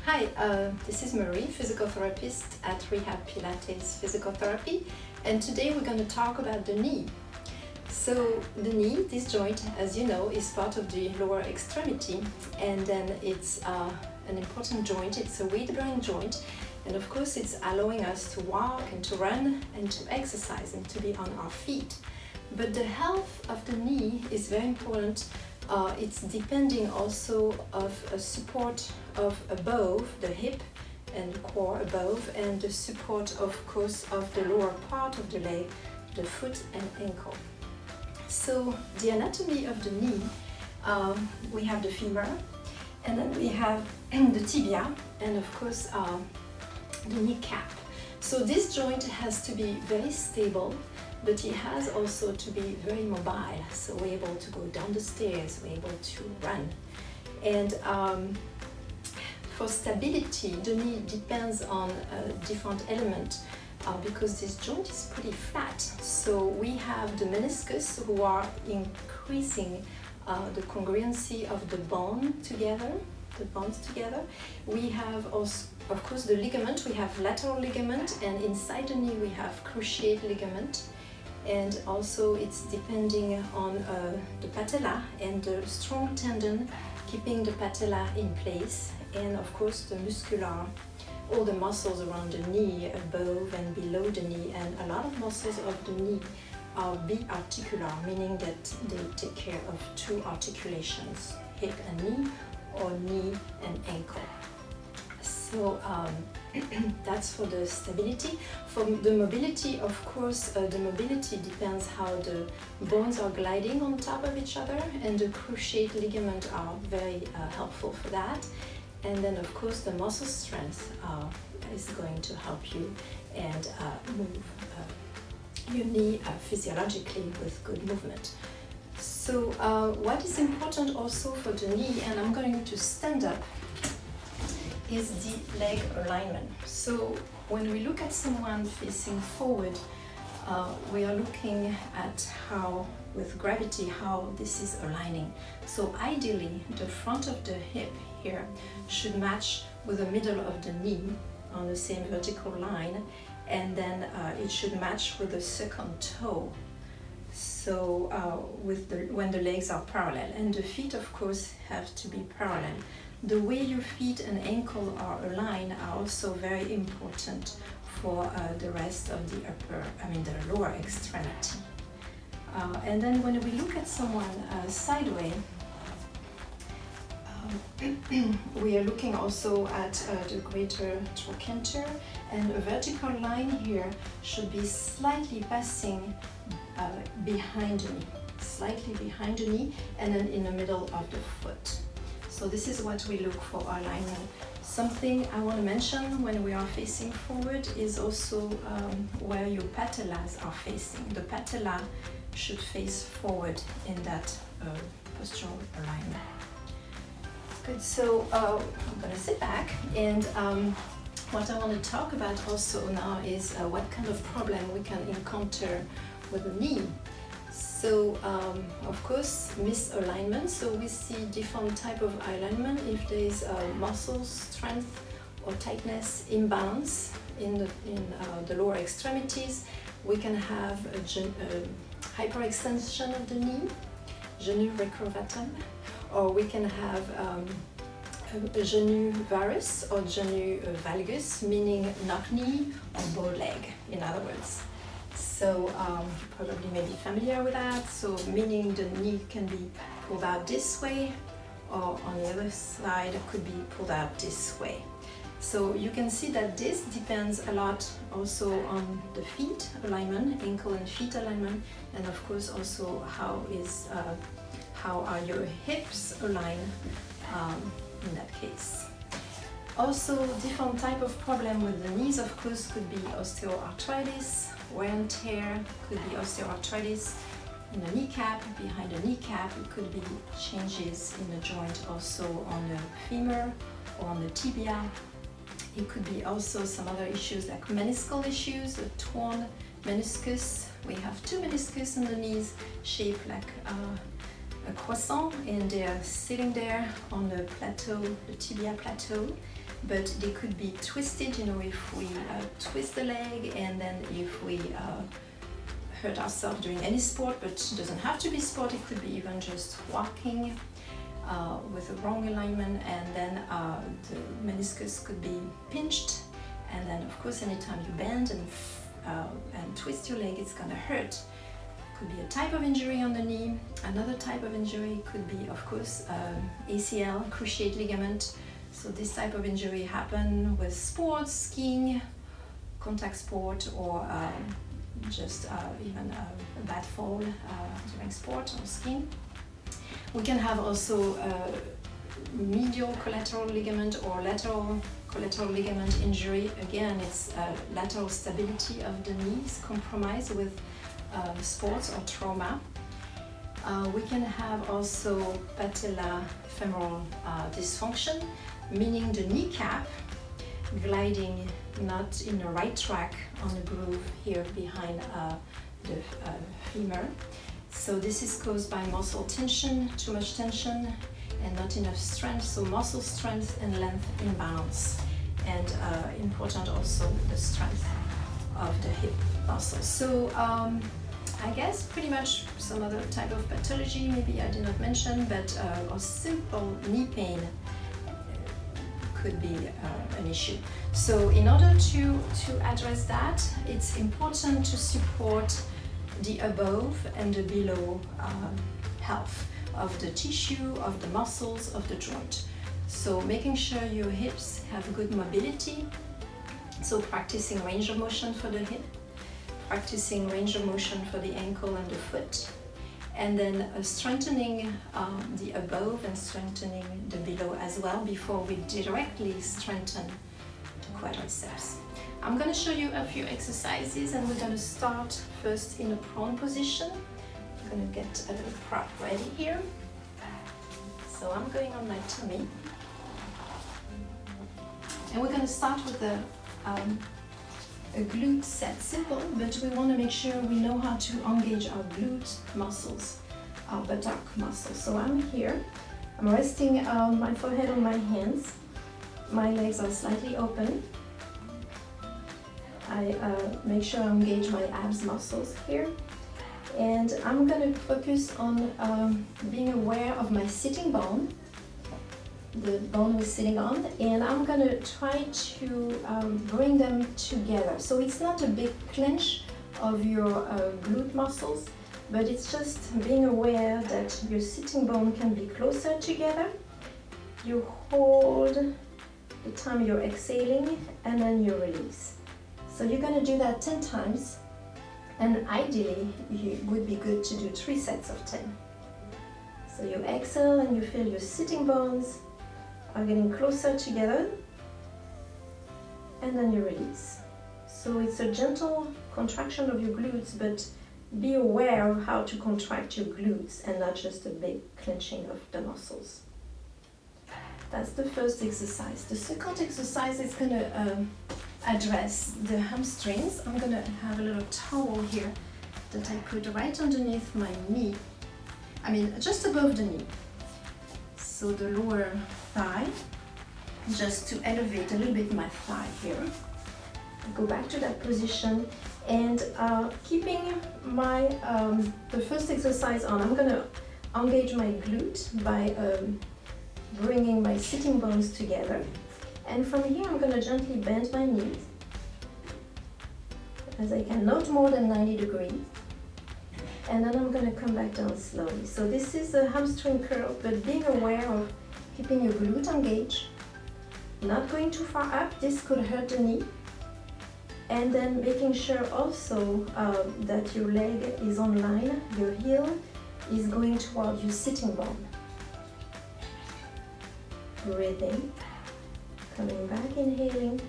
Hi, this is Marie, physical therapist at RehabPilates Physical Therapy, and today we're going to talk about the knee. So the knee, this joint, as you know, is part of the lower extremity, and then it's an important joint. It's a weight-bearing joint, and of course it's allowing us to walk and to run and to exercise and to be on our feet. But the health of the knee is very important. It's depending also of a support of above the hip and core above, and the support of course of the lower part of the leg, the foot and ankle. So the anatomy of the knee, we have the femur, and then we have the tibia, and of course the kneecap. So this joint has to be very stable, but it has also to be very mobile. So we're able to go down the stairs, we're able to run. And for stability, the knee depends on a different element because this joint is pretty flat. So we have the meniscus who are increasing the congruency of the bones together. We have also, of course, the ligament. We have lateral ligament, and inside the knee we have cruciate ligament. And also it's depending on the patella and the strong tendon keeping the patella in place, and of course the muscular, all the muscles around the knee, above and below the knee, and a lot of muscles of the knee are biarticular, meaning that they take care of two articulations, hip and knee, or knee and ankle. So that's for the stability. For the mobility, of course, the mobility depends how the bones are gliding on top of each other, and the cruciate ligament are very helpful for that. And then, of course, the muscle strength is going to help you and move your knee physiologically with good movement. So what is important also for the knee, and I'm going to stand up, is the leg alignment. So when we look at someone facing forward, we are looking at how, with gravity, how this is aligning. So ideally, the front of the hip here should match with the middle of the knee on the same vertical line, and then it should match with the second toe. So when the legs are parallel, and the feet of course have to be parallel. The way your feet and ankle are aligned are also very important for the rest of the the lower extremity. And then when we look at someone sideways, we are looking also at the greater trochanter, and a vertical line here should be slightly passing behind the knee, slightly behind the knee, and then in the middle of the foot. So this is what we look for alignment. Something I want to mention when we are facing forward is also where your patellas are facing. The patella should face forward in that postural alignment. Good, so I'm going to sit back, and what I want to talk about also now is what kind of problem we can encounter with the knee. So of course, misalignment. So we see different type of alignment. If there is muscle strength or tightness imbalance in the lower extremities, we can have a hyperextension of the knee, genu recurvatum, or we can have a genu varus or genu valgus, meaning knock knee or bow leg, in other words. So you probably may be familiar with that. So meaning the knee can be pulled out this way, or on the other side it could be pulled out this way. So you can see that this depends a lot also on the feet alignment, ankle and feet alignment, and of course also how are your hips aligned in that case. Also, different type of problem with the knees, of course, could be osteoarthritis, wear and tear, could be osteoarthritis in the kneecap, behind the kneecap. It could be changes in the joint also on the femur or on the tibia. It could be also some other issues like meniscal issues, a torn meniscus. We have two meniscus in the knees shaped like a croissant, and they are sitting there on the plateau, the tibia plateau. but they could be twisted, you know, if we twist the leg, and then if we hurt ourselves doing any sport, but it doesn't have to be sport, it could be even just walking with a wrong alignment, and then the meniscus could be pinched, and then of course anytime you bend and twist your leg, it's gonna hurt. Could be a type of injury on the knee. Another type of injury could be, of course, ACL, cruciate ligament. So this type of injury happen with sports, skiing, contact sport, or just even a bad fall during sport or skiing. We can have also medial collateral ligament or lateral collateral ligament injury. Again, it's lateral stability of the knees compromised with sports or trauma. We can have also patellofemoral dysfunction, meaning the kneecap gliding not in the right track on the groove here behind the femur. So this is caused by muscle tension, too much tension, and not enough strength. So muscle strength and length imbalance, and important also the strength of the hip muscle. So I guess pretty much some other type of pathology maybe I did not mention, but a simple knee pain could be an issue. So in order to address that, it's important to support the above and the below health of the tissue, of the muscles, of the joint. So making sure your hips have good mobility, so practicing range of motion for the hip, practicing range of motion for the ankle and the foot, and then strengthening the above and strengthening the below as well before we directly strengthen the quadriceps. I'm going to show you a few exercises, and we're going to start first in a prone position. I'm going to get a little prop ready here. So I'm going on my tummy, and we're going to start with a glute set. Simple, but we want to make sure we know how to engage our glute muscles, our buttock muscles. So I'm here, I'm resting my forehead on my hands, my legs are slightly open. I make sure I engage my abs muscles here, and I'm going to focus on being aware of my sitting bone, the bone we're sitting on, and I'm going to try to bring them together. So it's not a big clench of your glute muscles, but it's just being aware that your sitting bone can be closer together. You hold the time you're exhaling, and then you release. So you're going to do that 10 times, and ideally it would be good to do 3 sets of 10. So you exhale and you feel your sitting bones are getting closer together, and then you release. So it's a gentle contraction of your glutes, but be aware of how to contract your glutes and not just a big clenching of the muscles. That's the first exercise. The second exercise is going to address the hamstrings. I'm going to have a little towel here that I put right underneath my knee, just above the knee. So the lower thigh, just to elevate a little bit my thigh here. Go back to that position, and keeping my the first exercise on, I'm going to engage my glute by bringing my sitting bones together. And from here, I'm going to gently bend my knees as I can, not more than 90 degrees. And then I'm going to come back down slowly. So this is a hamstring curl, but being aware of keeping your glute engaged, not going too far up, this could hurt the knee. And then making sure also that your leg is on line, your heel is going toward your sitting bone. Breathing, coming back, inhaling,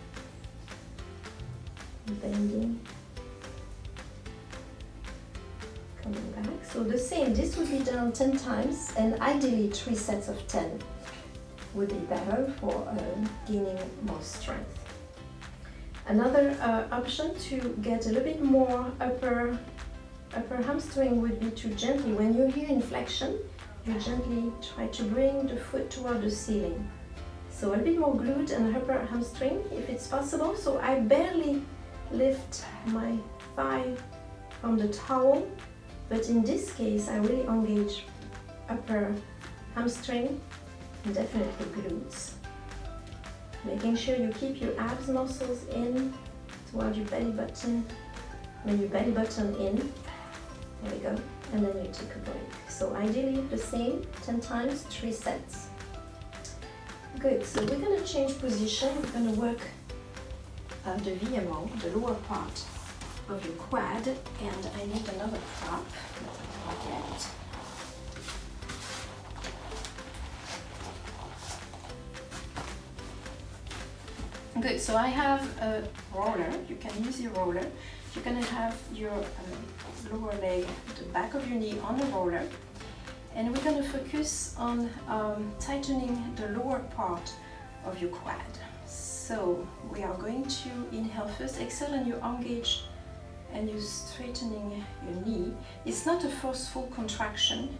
bending, coming back. So the same, this would be done 10 times, and ideally 3 sets of 10 would be better for gaining more strength. Another option to get a little bit more upper hamstring would be to gently, when you're here in flexion, you gently try to bring the foot toward the ceiling. So a little bit more glute and upper hamstring if it's possible. So I barely lift my thigh from the towel, but in this case I really engage upper hamstring and definitely glutes. Making sure you keep your abs muscles in towards your belly button. When your belly button in, there we go, and then you take a break. So ideally the same, 10 times, 3 sets. Good, so we're going to change position. We're going to work the VMO, the lower part of your quad, and I need another prop that I can't get. Good, so I have a roller. You can use your roller. You're going to have your lower leg, the back of your knee on the roller, and we're going to focus on tightening the lower part of your quad. So we are going to inhale first, exhale, and you engage and you're straightening your knee. It's not a forceful contraction,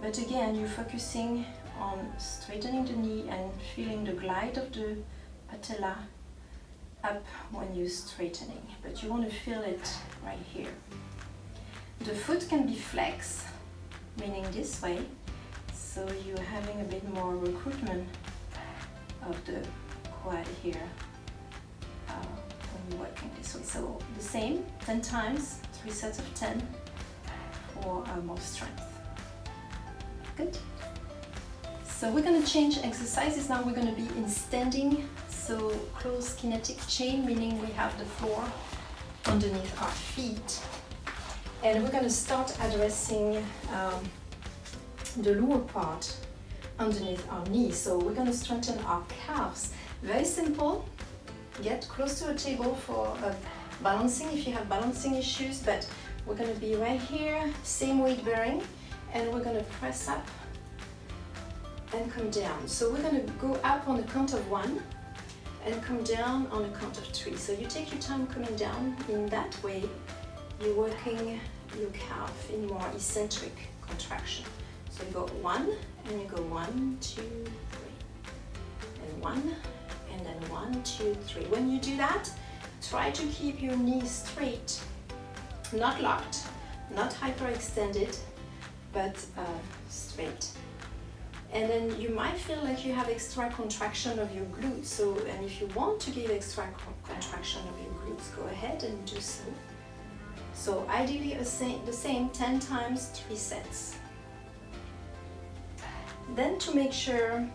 but again, you're focusing on straightening the knee and feeling the glide of the patella up when you're straightening, but you want to feel it right here. The foot can be flexed, meaning this way, so you're having a bit more recruitment of the quad here when you're working this way. So the same, 10 times, 3 sets of 10 for more strength. Good. So we're going to change exercises now. We're going to be in standing. So close kinetic chain, meaning we have the floor underneath our feet. And we're going to start addressing the lower part underneath our knees. So we're going to strengthen our calves. Very simple. Get close to a table for balancing if you have balancing issues, but we're going to be right here, same weight bearing, and we're going to press up and come down. So we're going to go up on the count of 1 and come down on the count of 3. So you take your time coming down. In that way, you're working your calf in more eccentric contraction. So you go 1, and you go 1, 2, 3, and 1, and then 1, 2, 3. When you do that, try to keep your knees straight, not locked, not hyperextended, but straight. And then you might feel like you have extra contraction of your glutes. So, and if you want to give extra contraction of your glutes, go ahead and do so. So ideally the same 10 times 3 sets. Then to make sure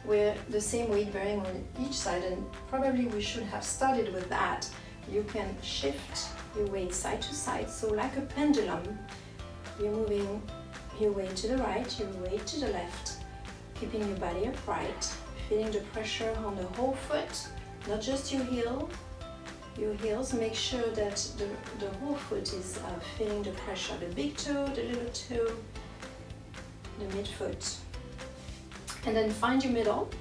we're the same weight bearing on each side, and probably we should have started with that, you can shift your weight side to side. So like a pendulum, you're moving your weight to the right, your weight to the left, keeping your body upright, feeling the pressure on the whole foot, not just your heels. Make sure that the whole foot is feeling the pressure, the big toe, the little toe, the midfoot. And then find your middle,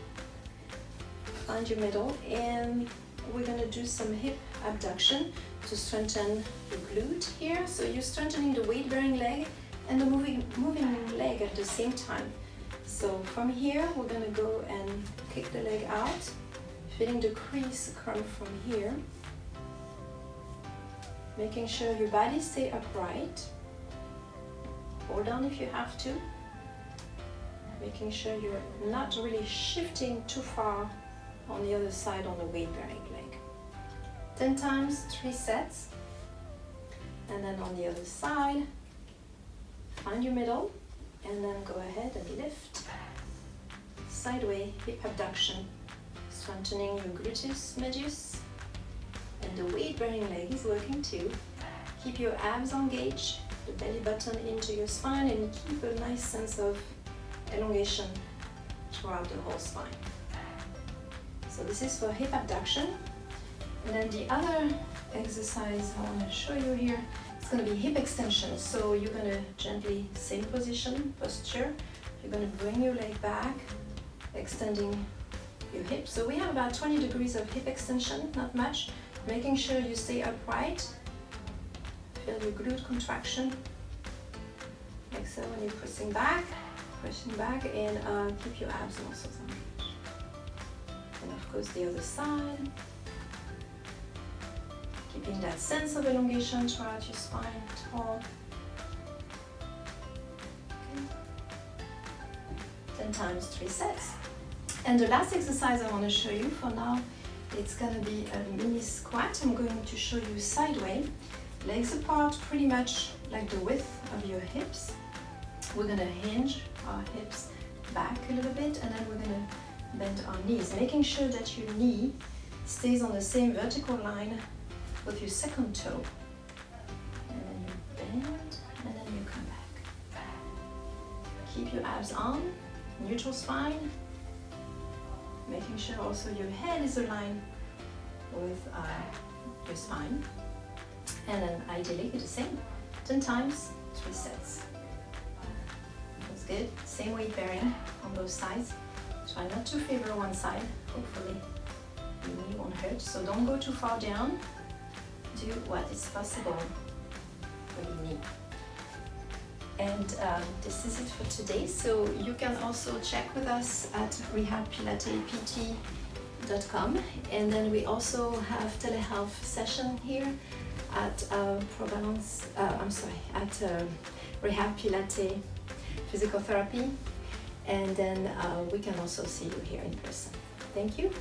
and we're going to do some hip abduction to strengthen the glute here. So you're strengthening the weight-bearing leg and the moving leg at the same time. So from here, we're going to go and kick the leg out, feeling the crease come from here. Making sure your body stay upright. Hold on if you have to. Making sure you're not really shifting too far on the other side on the weight-bearing leg. 10 times, 3 sets. And then on the other side, find your middle, and then go ahead and lift. Sideways hip abduction, strengthening your gluteus medius. And the weight-bearing leg is working too. Keep your abs engaged, the belly button into your spine, and keep a nice sense of elongation throughout the whole spine. So this is for hip abduction. And then the other exercise I want to show you here, it's going to be hip extension. So you're going to gently, same position, posture. You're going to bring your leg back, extending your hips. So we have about 20 degrees of hip extension, not much. Making sure you stay upright. Feel your glute contraction. Exhale when you're pressing back, and keep your abs muscles engaged. course the other side. Keeping that sense of elongation throughout your spine, tall. Okay. 10 times 3 sets. And the last exercise I want to show you for now, it's going to be a mini squat. I'm going to show you sideways, legs apart, pretty much like the width of your hips. We're going to hinge our hips back a little bit, and then we're going to bend our knees, making sure that your knee stays on the same vertical line with your second toe. And then you bend, and then you come back. Keep your abs on, neutral spine, making sure also your head is aligned with your spine. And then ideally the same, 10 times, 3 sets. That's good. Same weight bearing on both sides. Try not to favor one side, hopefully your knee won't hurt. So don't go too far down. Do what is possible for your knee. And this is it for today. So you can also check with us at RehabPilatesPT.com, and then we also have telehealth session here at Rehab Pilates Physical Therapy, and then we can also see you here in person. Thank you.